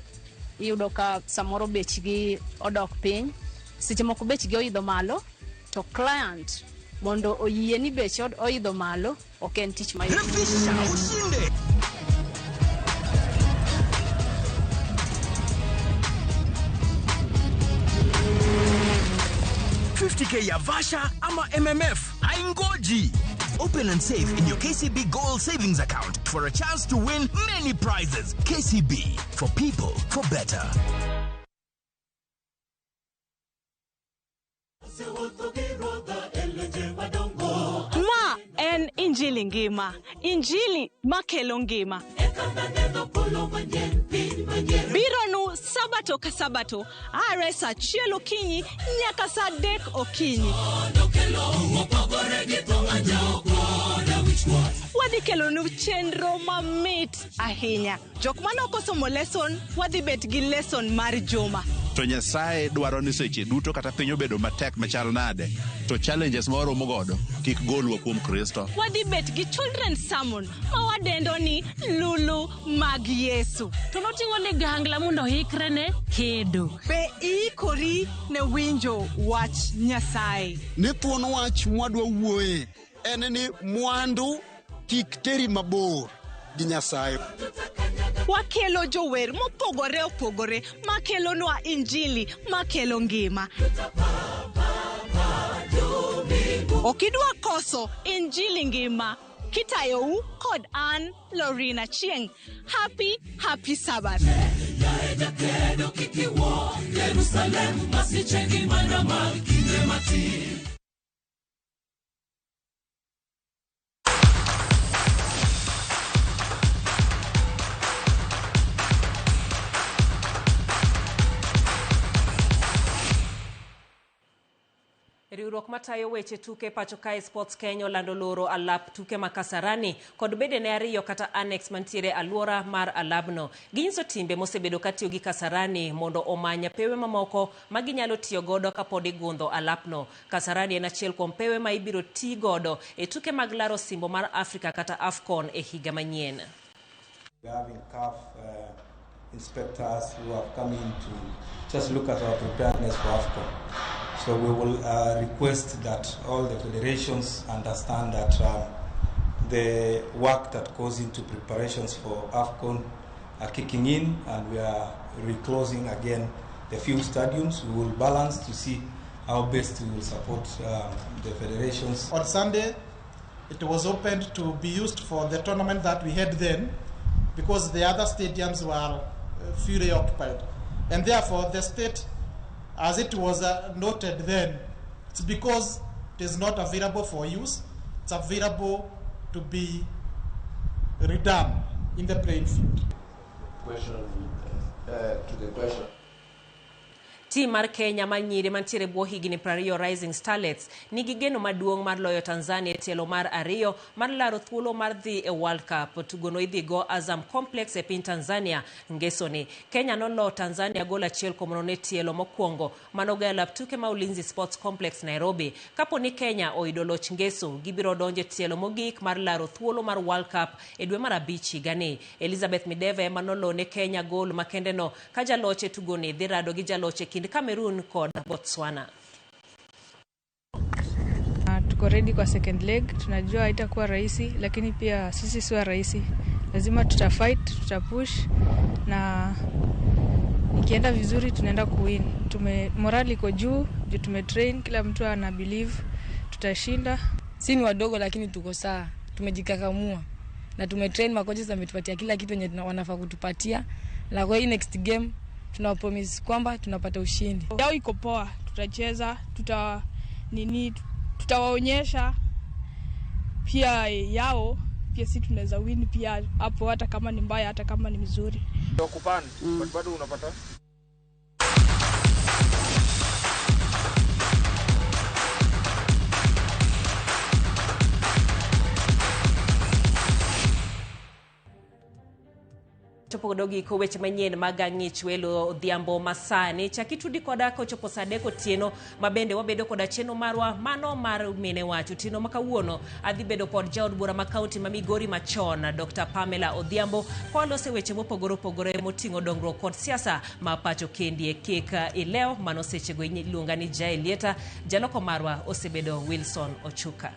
iyudo ka samoro bechgi odok piny, seche moko bechgi oidho malo, to client mondo oyie ni bech oidho malo ok en tich mayot. $50K ya Vasha ama MMF haingoji. Open and save in your KCB Gold Savings Account for a chance to win many prizes. KCB, for people, for better. Ma en Injili ngima. Injili makelo ngima. Bironu sabato ka sabato, are sa chielo kinyi nyaka sa dek okinyi. Wadhi kelo nu chenro mamit ahinya. Jok manoko somo lesson, wadhi bet gi lesson mar juma. To Nyasaye dwaro ni seche duto kata piny obedo matek machal nade, to challenges moro mogodo kik golwa kuom Kristo. Wadhi bet gi children's sermon ma wadendo ni Lulu mag Yesu. To noting'o ligangla mondo hikre ne kedo. Be ikori ne winjo wach Nyasaye. Ne thuon wach mwadwa wuoye en ni mwandu kik teri mabor gi Nyasaye. Wakelo jower mopogore opogore makelo nwa injili makelo ngima. Okidwa koso injili ngima kitayo kod an Lorina Chieng. Happy Sabbath. Riwruok matayo weche tuke pacho kae Sports Kenya lando loro alap tuke makasarani kod bede ne ariyo kata annex mantiere aluora mar alabno. Ginyiso timbe mosebedo katiyo gi Kasarani mondo omanya pewe mamoko maginyalo tiyo godo kapod igundho alapno. Kasarani en achiel kuom pewe ma ibiro ti godo e tuke mag laro simbo mar Afrika kata AFCON e higa manyien. We are having CAF inspectors who have come in to just look at our preparedness for AFCON. So we will request that all the federations understand that the work that goes into preparations for AFCON are kicking in, and we are reclosing again the few stadiums. We will balance to see how best we will support the federations. On Sunday, it was opened to be used for the tournament that we had then, because the other stadiums were fully occupied. And therefore, the state, as it was noted then, it's because it is not available for use, it's available to be redone in the playing field. Question to the question. Tim mar Kenya manyiri mantiere bwo higni 20 Rising Starlets nigi geno maduong' mar loyo Tanzania e tielo mar ariyo mar laro thuolo mar dhi e World Cup. Tugono idhi go Azam Complex e piny Tanzania ngesoni. Kenya nolo Tanzania gol 1-0 ne tielo mokwongo manoga e lap tuke ma Ulinzi Sports Complex Nairobi. Kapo ni Kenya oyudo loch ngeso, gibiro donje tielo mogik mar laro thuolo mar World Cup e dwe mar abich higani. Elizabeth Mideve manolo ne Kenya gol makende no ka jaloche tugoni dhi rado gi jaloche kind Cameroon kod Botswana. Tuko ready kwa second leg, tunajua haitakuwa rahisi, lakini pia sisi sio rahisi. Lazima tutafight, tutapush, na ikienda vizuri tunaenda kuwin. Morali iko juu, tumetrain, kila mtu ana believe tutashinda. Si ni wadogo lakini tuko sawa. Tumejikakamua na tumetrain, makocha wametupatia kila kitu yenye wanafaa kutupatia. Na kwa hii next game tunapromise kwamba tunapata ushindi. Yao iko poa, tutacheza, tutawaonyesha pia yao, pia sisi tunaweza win pia hapo, hata kama ni mbaya, hata kama ni mzuri. Kupanda, bado unapata chopo dogi ko weche manyien magang'ich welo Odhiambo masani chakitudi koda ko chopo sadeko tieno mabende wabedo koda cheno marwa mano mar mine wacho tino makawuono adhi bedo kod jaod bura ma kaunti ma Migori machon Dr. Pamela Odhiambo kwalose weche mopogore opogore moting'o dongruok kod siasa ma pacho kendie keka ileo mano sechego iluonga ni Jaelieta jaloko marwa osebedo Wilson Ochuka.